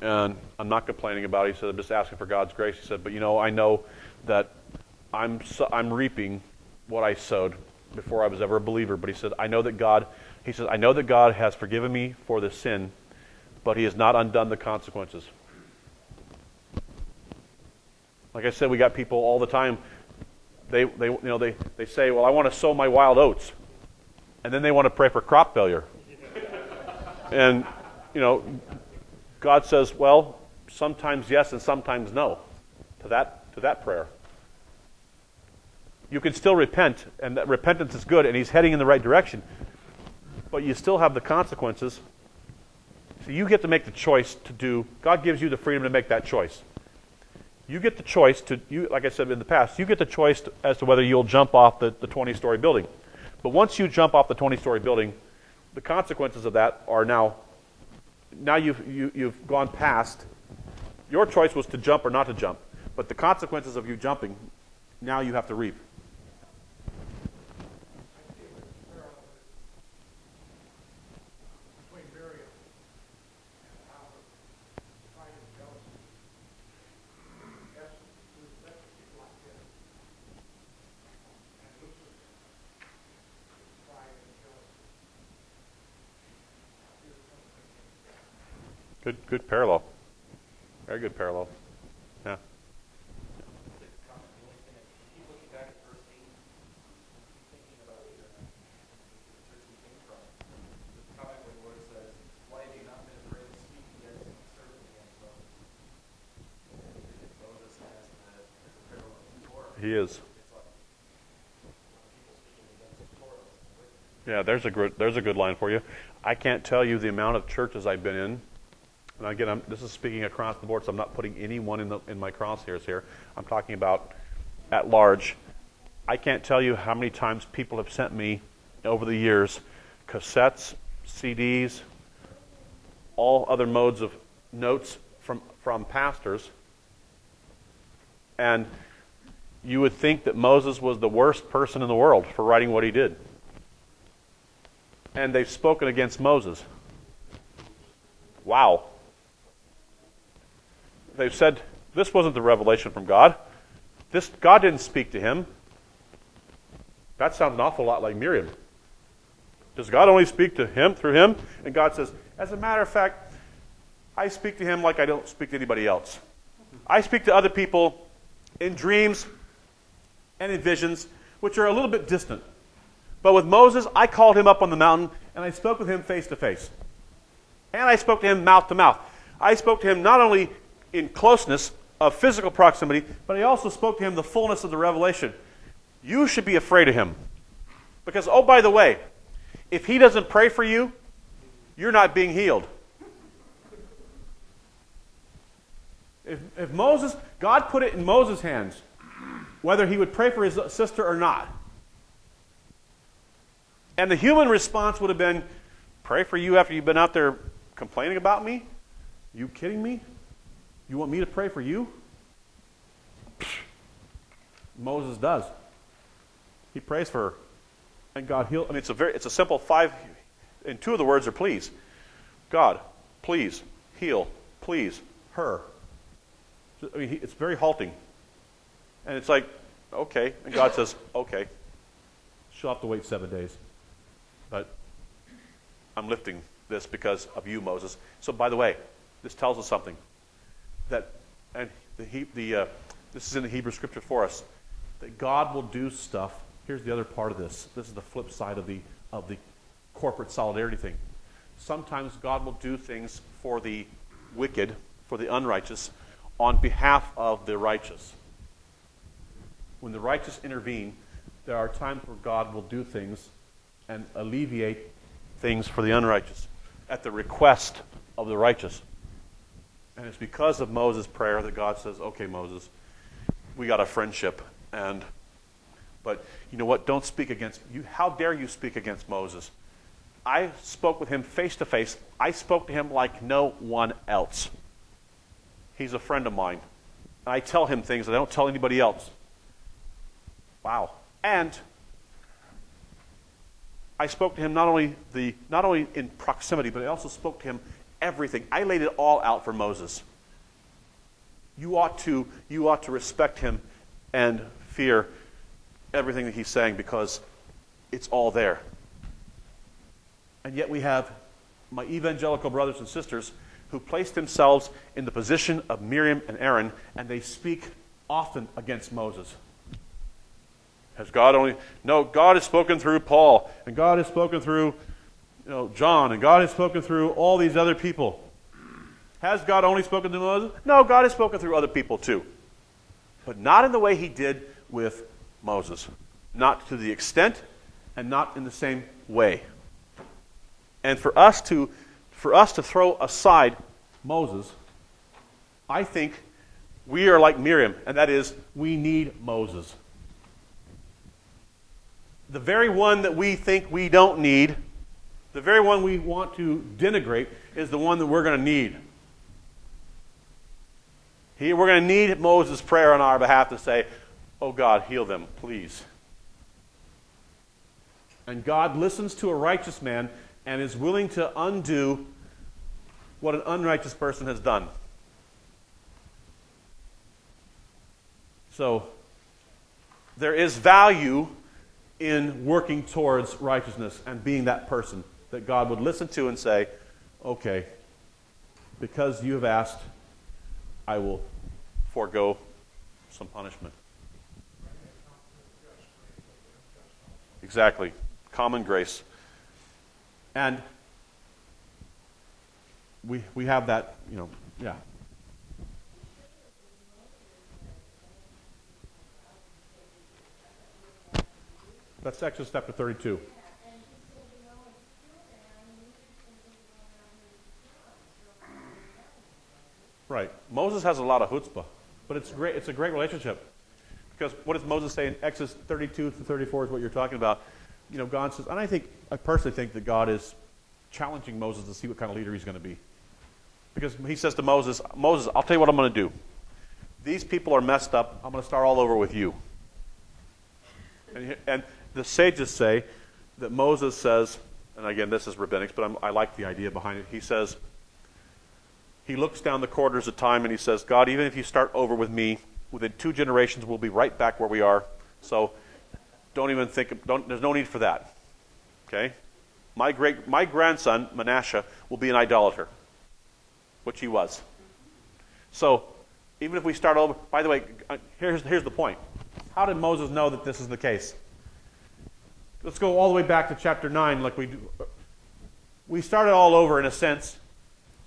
and I'm not complaining about it." He said, "I'm just asking for God's grace." He said, "But I know that I'm reaping what I sowed before I was ever a believer." But he said, I know that God has forgiven me for this sin, but He has not undone the consequences." Like I said, we got people all the time. They say, "Well, I want to sow my wild oats," and then they want to pray for crop failure. And God says, "Well, sometimes yes and sometimes no," to that prayer. You can still repent, and that repentance is good, and He's heading in the right direction. But you still have the consequences. So you get to make the choice to do. God gives you the freedom to make that choice. You get the choice like I said in the past, you get the choice as to whether you'll jump off the 20-story building. But once you jump off the 20-story building, the consequences of that are now you've gone past. Your choice was to jump or not to jump. But the consequences of you jumping, now you have to reap. Between Miriam and Aaron, pride and jealousy. Yes, let people like this. And loses pride and jealousy. Good parallel. Very good parallel. Yeah. Keep looking back at verse 8, thinking about the church we came from. The comment where it says, "Why have you not been afraid to speak against and serve against Moses?" Moses as a parallel to Torah. He is. It's like people speaking against Torah. Yeah, there's a good line for you. I can't tell you the amount of churches I've been in. And again, this is speaking across the board, so I'm not putting anyone in my crosshairs here. I'm talking about at large. I can't tell you how many times people have sent me over the years cassettes, CDs, all other modes of notes from pastors. And you would think that Moses was the worst person in the world for writing what he did. And they've spoken against Moses. Wow. They've said, this wasn't the revelation from God. God didn't speak to him. That sounds an awful lot like Miriam. Does God only speak to him, through him? And God says, as a matter of fact, I speak to him like I don't speak to anybody else. I speak to other people in dreams and in visions, which are a little bit distant. But with Moses, I called him up on the mountain, and I spoke with him face to face. And I spoke to him mouth to mouth. I spoke to him not only in closeness of physical proximity, but I also spoke to him the fullness of the revelation. You should be afraid of him. Because, oh, by the way, if he doesn't pray for you, you're not being healed. If Moses, God put it in Moses' hands, whether he would pray for his sister or not. And the human response would have been, pray for you after you've been out there complaining about me? You kidding me? You want me to pray for you? Moses does. He prays for her. And God heals. I mean, it's a simple 5, and 2 of the words are please. God, please, heal, please, her. I mean, it's very halting. And it's like, okay. And God says, okay. She'll have to wait 7 days. But I'm lifting this because of you, Moses. So, by the way, this tells us something. This is in the Hebrew Scripture for us, that God will do stuff. Here's the other part of this. This is the flip side of the corporate solidarity thing. Sometimes God will do things for the wicked, for the unrighteous, on behalf of the righteous. When the righteous intervene, there are times where God will do things and alleviate things for the unrighteous at the request of the righteous. And it's because of Moses' prayer that God says, okay, Moses, we got a friendship, but you know what? Don't speak against you. How dare you speak against Moses? I spoke with him face to face. I spoke to him like no one else. He's a friend of mine. And I tell him things that I don't tell anybody else. Wow. And I spoke to him not only in proximity, but I also spoke to him everything. I laid it all out for Moses. You ought to respect him and fear everything that he's saying because it's all there. And yet we have my evangelical brothers and sisters who place themselves in the position of Miriam and Aaron, and they speak often against Moses. Has God only... No, God has spoken through Paul, and God has spoken through John, and God has spoken through all these other people. Has God only spoken to Moses? No, God has spoken through other people too. But not in the way he did with Moses. Not to the extent, and not in the same way. And for us to throw aside Moses, I think we are like Miriam, and that is, we need Moses. The very one that we think we don't need, the very one we want to denigrate, is the one that we're going to need. We're going to need Moses' prayer on our behalf to say, oh God, heal them, please. And God listens to a righteous man and is willing to undo what an unrighteous person has done. So, there is value in working towards righteousness and being that person that God would listen to and say, okay, because you have asked, I will forego some punishment. Exactly. Common grace. And we have that, yeah. That's Exodus chapter 32. Right. Moses has a lot of chutzpah, but it's great. It's a great relationship. Because what does Moses say in Exodus 32 to 34 is what you're talking about. God says, and I personally think that God is challenging Moses to see what kind of leader he's going to be. Because he says to Moses, I'll tell you what I'm going to do. These people are messed up. I'm going to start all over with you. And the sages say that Moses says, and again, this is rabbinics, but I like the idea behind it. He says, he looks down the quarters of time and he says, God, even if you start over with me, within 2 generations, we'll be right back where we are. So don't even think, there's no need for that. Okay? My grandson, Manasseh, will be an idolater, which he was. So even if we start over, by the way, here's the point. How did Moses know that this is the case? Let's go all the way back to chapter 9 like we do. We started all over in a sense.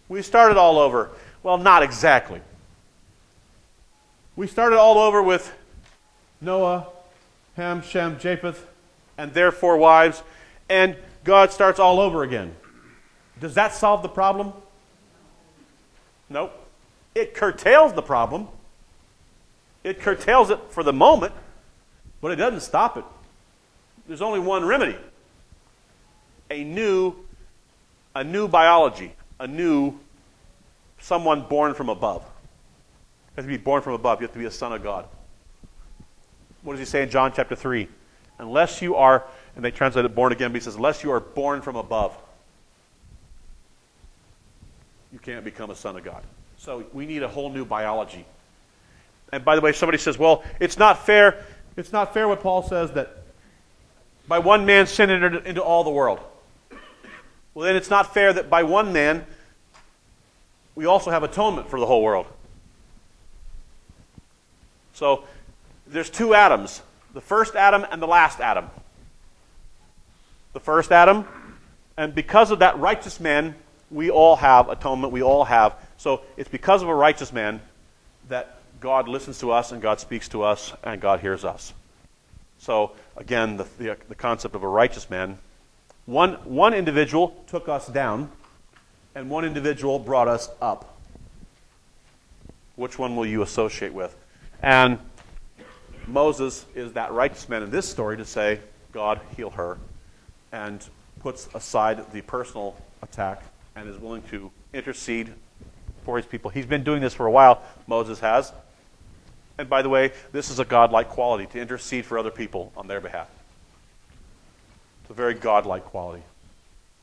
We started all over. Well, not exactly. We started all over with Noah, Ham, Shem, Japheth, and their 4 wives, and God starts all over again. Does that solve the problem? Nope. It curtails the problem. It curtails it for the moment, but it doesn't stop it. There's only one remedy. A new biology, someone born from above. You have to be born from above. You have to be a son of God. What does he say in John chapter 3? Unless you are, and they translate it born again, but he says, unless you are born from above, you can't become a son of God. So we need a whole new biology. And by the way, somebody says, well, it's not fair. It's not fair what Paul says that by one man sin entered into all the world. Well, then it's not fair that by one man we also have atonement for the whole world. So there's 2 Adams, the first Adam and the last Adam. The first Adam, and because of that righteous man, we all have atonement, we all have. So it's because of a righteous man that God listens to us and God speaks to us and God hears us. So again, the concept of a righteous man One individual took us down, and one individual brought us up. Which one will you associate with? And Moses is that righteous man in this story to say, God, heal her, and puts aside the personal attack and is willing to intercede for his people. He's been doing this for a while, Moses has. And by the way, this is a godlike quality, to intercede for other people on their behalf. It's a very godlike quality.